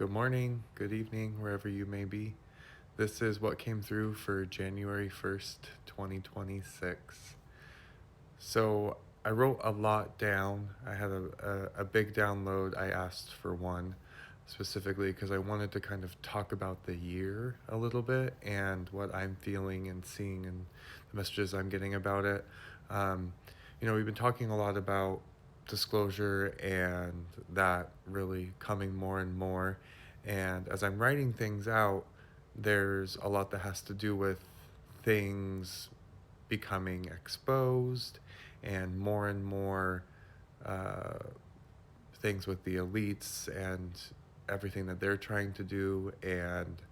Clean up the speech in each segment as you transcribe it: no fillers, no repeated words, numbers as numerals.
Good morning, good evening, wherever you may be. This is what came through for January 1st, 2026. So I wrote a lot down. I had a big download. I asked for one specifically because I wanted to kind of talk about the year a little bit and what I'm feeling and seeing and the messages I'm getting about it. Um, we've been talking a lot about disclosure and that really coming more and more. And as I'm writing things out, there's a lot that has to do with things becoming exposed and more uh, things with the elites and everything that they're trying to do and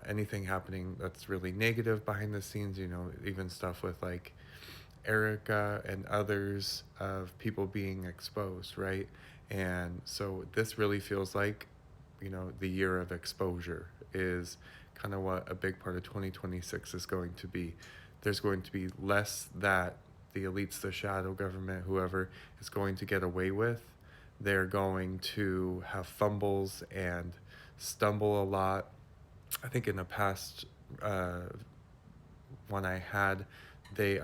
anything happening that's really negative behind the scenes, even stuff with like Erica and others of people being exposed, right? And so this really feels like, the year of exposure is kind of what a big part of 2026 is going to be. There's going to be less that the elites, the shadow government, whoever is going to get away with. They're going to have fumbles and stumble a lot. I think in the past, uh, when I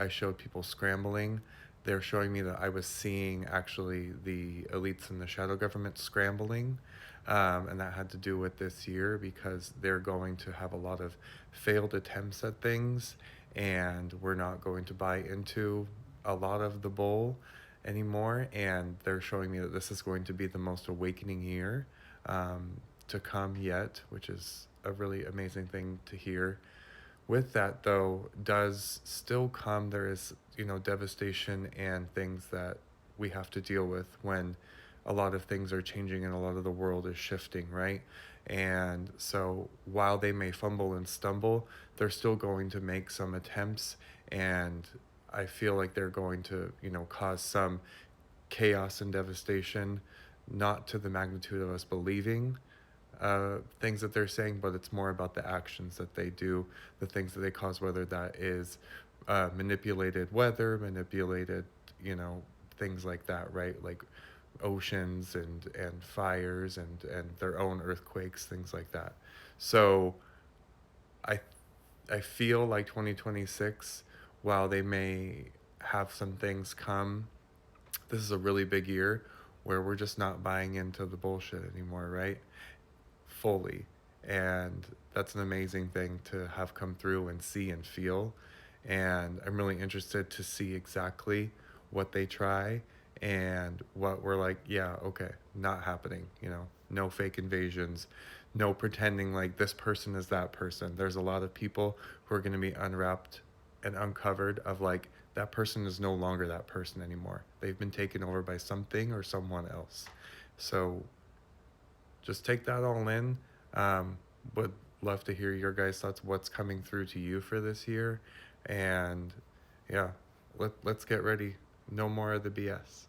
showed people scrambling. They're showing me that I was seeing actually the elites and the shadow government scrambling, and that had to do with this year because they're going to have a lot of failed attempts at things, and we're not going to buy into a lot of the bull anymore. And they're showing me that this is going to be the most awakening year to come yet, which is a really amazing thing to hear. With that, though, does still come, there is, devastation and things that we have to deal with when a lot of things are changing and a lot of the world is shifting, right? And so while they may fumble and stumble, they're still going to make some attempts. And I feel like they're going to, cause some chaos and devastation, not to the magnitude of us believing things that they're saying, but it's more about the actions that they do, the things that they cause, whether that is manipulated weather, manipulated, things like that, right? Like oceans and fires and their own earthquakes, things like that. So I I feel like 2026, while they may have some things come, this is a really big year where we're just not buying into the bullshit anymore, right? Fully. And that's an amazing thing to have come through and see and feel. And I'm really interested to see exactly what they try and what we're like, yeah, okay, not happening, no fake invasions, no pretending like this person is that person. There's a lot of people who are going to be unwrapped and uncovered of like, that person is no longer that person anymore. They've been taken over by something or someone else. So just take that all in. Um, would love to hear your guys' thoughts. What's coming through to you for this year? And yeah, let's get ready. No more of the BS.